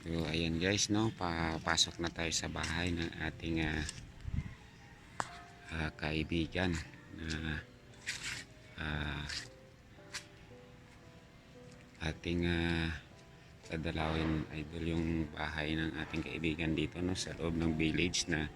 So ayan guys, no, papasok na tayo sa bahay ng ating kaibigan na ah, ating dadalawin idol, yung bahay ng ating kaibigan dito, no, sa loob ng village na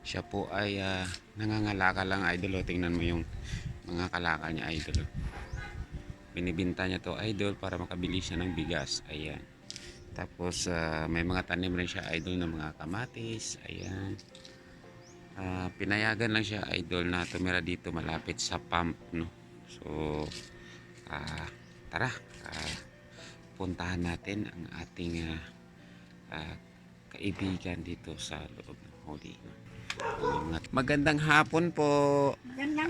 siya po ay nangangalakal lang idol. O, tingnan mo yung mga kalakal niya idol. Binibinta niya to idol para makabili siya ng bigas. Ayan. Tapos may mga tanim rin siya idol ng mga kamatis. Ayan. Pinayagan lang siya idol na tumira dito malapit sa pump, no. So tara, puntahan natin ang ating kaibigan dito sa loob ng huli, no? Magandang hapon po.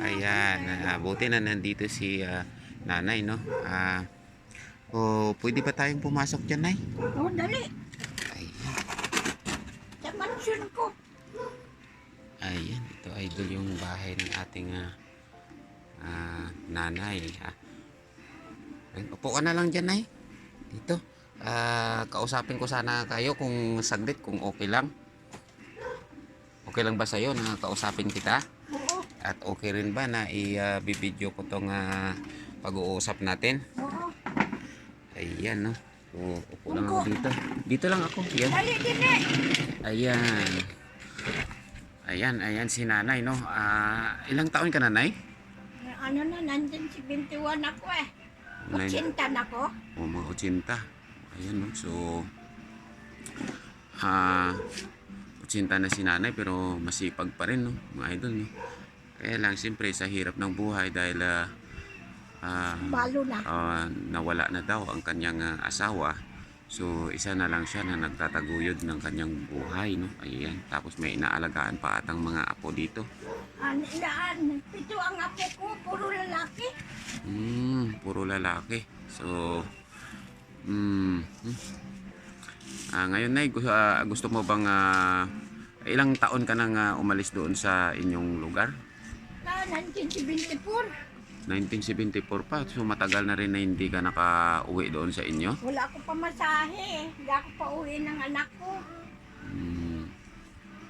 Ayan, buti na nandito si nanay, no. Pwede ba tayong pumasok dyan, nay? Oo, dali. Ayan. Sa mansyon ko. Ayan, ito idol yung bahay ng ating nanay. Ayun, upo ka na lang dyan, nay. Dito. Kausapin ko sana kayo kung saglit, kung okay lang. Okay lang ba sa'yo na kausapin kita? Oo, At okay rin ba na i-video ko tong pag-uusap natin? oo. Ayan, no. So, upo lang ako dito. Dito lang ako. Ayan. Dali, dali. Ayan. Ayan si nanay, no. Ilang taon ka, nanay? Ano na, nandyan si 21 ako eh. 80 na ako. O, mga 80. Ayan, no. So, 80 na si nanay pero masipag pa rin, no, mga idol, no. Kaya lang, siyempre, sa hirap ng buhay dahil Balo na. nawala na daw ang kanyang asawa. So, isa na lang siya na nagtataguyod ng kanyang buhay, no. Ayan. Tapos may inaalagaan pa atang mga apo dito. Ilaan. Pito ang apo ko, puro lalaki. Puro lalaki. So, ngayon, nay, gusto mo bang ilang taon ka nang umalis doon sa inyong lugar? Nandyan si 24. 1974 pa. So, matagal na rin na hindi ka nakauwi doon sa inyo. Wala ako pamasahe. Hindi ako pa uwi ng anak ko.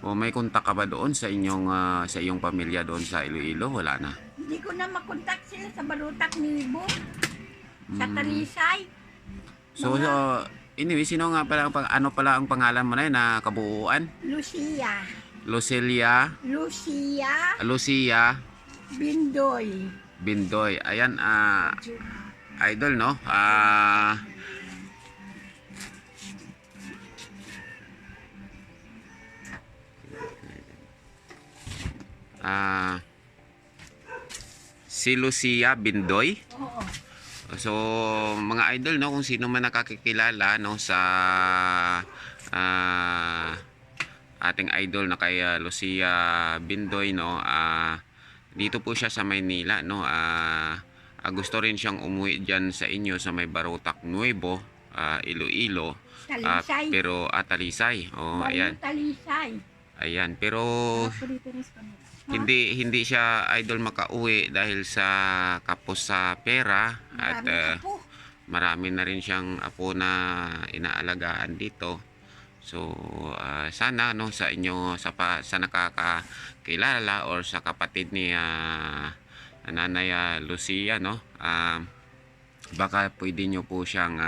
O may kontak ka ba doon sa iyong pamilya doon sa Iloilo? Wala na. Hindi ko na makontak sila sa Balutak Nibo. Sa Talisay. So, anyway, sino nga pala ano pala ang pangalan mo na yun, na kabuuan? Lucia. Lucia Bindoy. Bindoy. Ayan, idol, no. Si Lucia Bindoy. Oo. So, mga idol, no, kung sino man nakakikilala, no, sa ating idol na kay Lucia Bindoy, no, dito po siya sa Maynila, no. Gusto rin siyang umuwi diyan sa inyo sa may Barutak Nuevo, Iloilo. Talisay. Pero Talisay. Oh, ayan. Talisay. Ayan, pero hindi siya idol makauwi dahil sa kapos sa pera at marami na rin siyang apo na inaalagaan dito. So sana, no, sa inyo, sa nakakakilala or sa kapatid ni Nanay Lucia, no, baka pwede nyo po siyang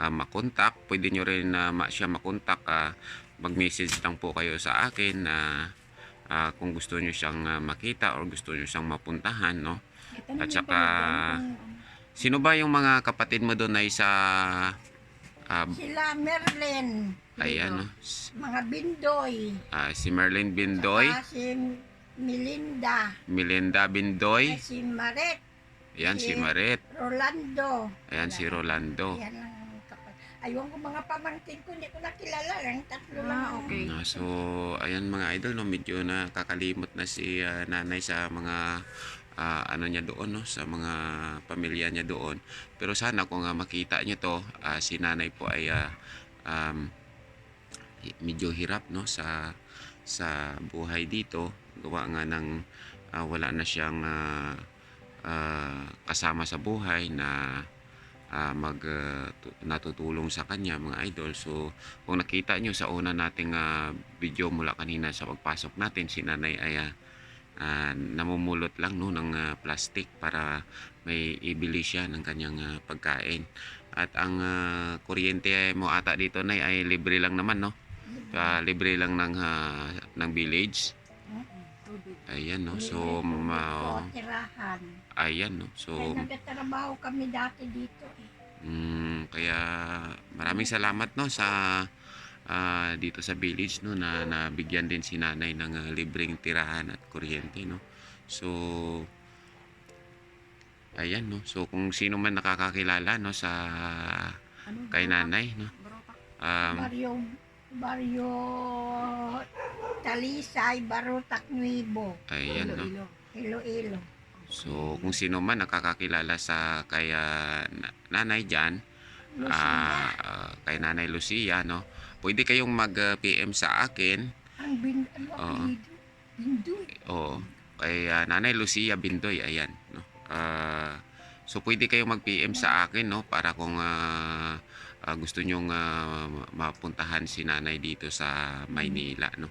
makontak. Pwede nyo rin siya makontak. Mag-message lang po kayo sa akin kung gusto nyo siyang makita or gusto nyo siyang mapuntahan, no. At saka, sino ba yung mga kapatid mo doon ay sa sila Merlin. ayan, no? Mga Bindoy. Si Merlin Bindoy, Si Melinda. Melinda Bindoy, Si Maret. ayan si Maret, Rolando. ayan si Rolando. Yan ang kapatid. Aywan ko mga pamangkin ko, hindi ko nakilala lang. Tatlo lang. Okay. So ayan mga idol, no, medyo nakakalimot na si nanay sa mga ano niya doon, no, sa mga pamilya niya doon. Pero sana kung makita niyo to, si nanay po ay medyo hirap, no, sa buhay dito, gawa nga ng wala na siyang kasama sa buhay na natutulong sa kanya mga idol. So kung nakita nyo sa una nating video mula kanina sa pagpasok natin, si nanay ay namumulot lang no ng plastic para may ibili siya ng kanyang pagkain. At ang kuryente mo ata dito ay libre lang naman no. Libre lang ng village. Ayan no. So tirahan. ayan no. So Kaya nagtatrabaho kami dati dito kaya maraming salamat no sa dito sa village no na nabigyan din si nanay ng libreng tirahan at kuryente no. So ayan no. So kung sino man nakakakilala no sa kay nanay no. Baryo Talisay, Barotac Nuevo, Ayan no. Iloilo. So kung sino man nakakakilala sa kay nanay diyan, kay Nanay Lucia no, pwede kayong mag-PM sa akin. Ano Bindoy. Oo, kay Nanay Lucia Bindoy, ayan no. So pwede kayong mag-PM sa akin no para kung gusto nyong mapuntahan si nanay dito sa Maynila no.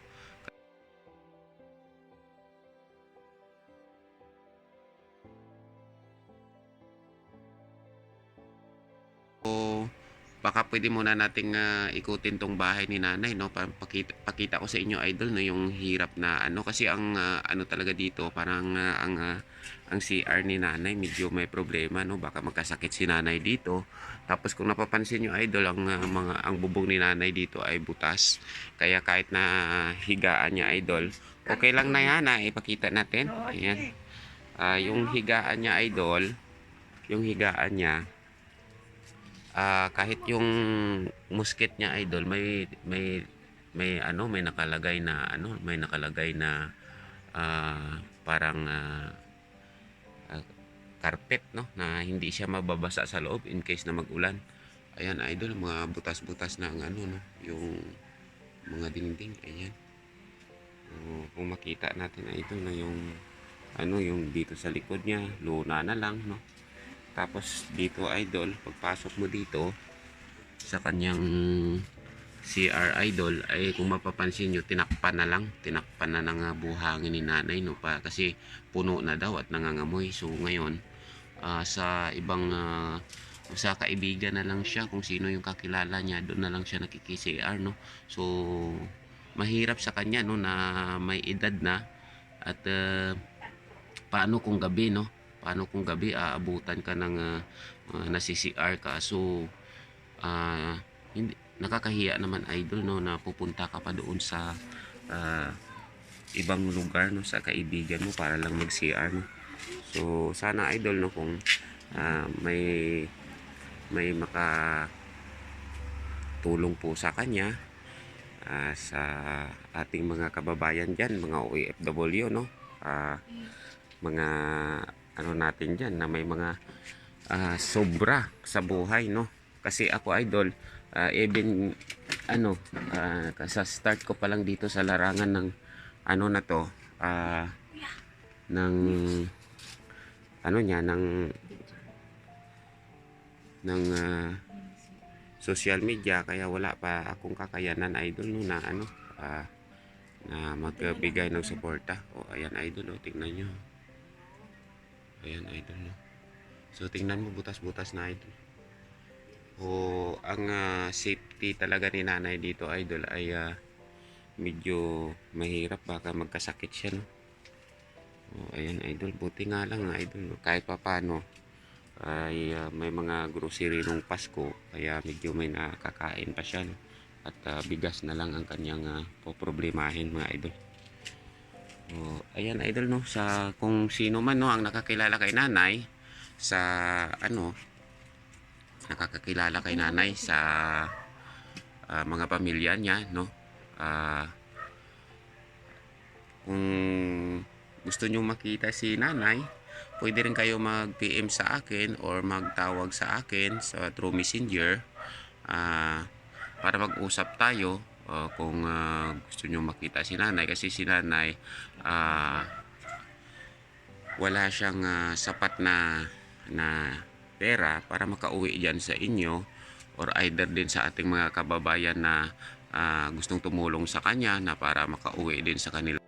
So baka pwede muna nating ikutin tong bahay ni nanay no para pakita ko sa inyo idol no yung hirap na ano kasi ang ano talaga dito parang ang CR ni nanay medyo may problema no, baka magkasakit si nanay dito. Tapos kung napapansin nyo idol ang bubong ni nanay dito ay butas, kaya kahit na higaan niya idol okay lang na yan ipakita natin. Ayan, yung higaan niya idol, yung higaan niya kahit yung musket niya idol may nakalagay na parang carpet no na hindi siya mababasa sa loob in case na mag-ulan. Ayan idol, mga butas-butas na ang no yung mga dingding. Ayan, kung makita natin idol na yung dito sa likod niya luna na lang no. Tapos dito idol, pagpasok mo dito sa kanyang CR idol ay kung mapapansin nyo tinakpan na ng buhangin ni nanay no kasi puno na daw at nangangamoy. So ngayon sa ibang sa kaibigan na lang siya, kung sino yung kakilala niya doon na lang siya nakiki-CR no. So mahirap sa kanya no na may edad na at paano kung gabi no, aabutan ka ng nasi-CR ka. So hindi, nakakahiya naman idol no na pupunta ka pa doon sa ibang lugar no sa kaibigan mo para lang mag-CR no. So sana idol no kung may makatulong po sa kanya sa ating mga kababayan diyan, mga OFW no, mga ano natin diyan na may mga sobra sa buhay no. Kasi ako idol even sa start ko pa lang dito sa larangan ng na to ng social media, kaya wala pa akong kakayanan idol no na na magbigay ng suporta. Ayan idol tingnan nyo. Ayan idol no. So tingnan mo, butas-butas na idol. Ang safety talaga ni nanay dito idol ay medyo mahirap, baka magkasakit siya no. Ayan idol, buti nga lang idol no, kahit papano ay may mga grocery nung Pasko, kaya medyo may nakakain pa siya no? At bigas na lang ang kanyang poproblemahin mga idol. Ayan idol no, sa kung sino man no ang nakakilala kay nanay sa nakakakilala kay nanay sa mga pamilya niya no, kung gusto nyo makita si nanay, pwede rin kayo mag-PM sa akin or magtawag sa akin sa through messenger para mag-usap tayo kung gusto nyo makita si nanay. Kasi si nanay wala siyang sapat na pera para makauwi dyan sa inyo, or either din sa ating mga kababayan na gustong tumulong sa kanya na para makauwi din sa kanila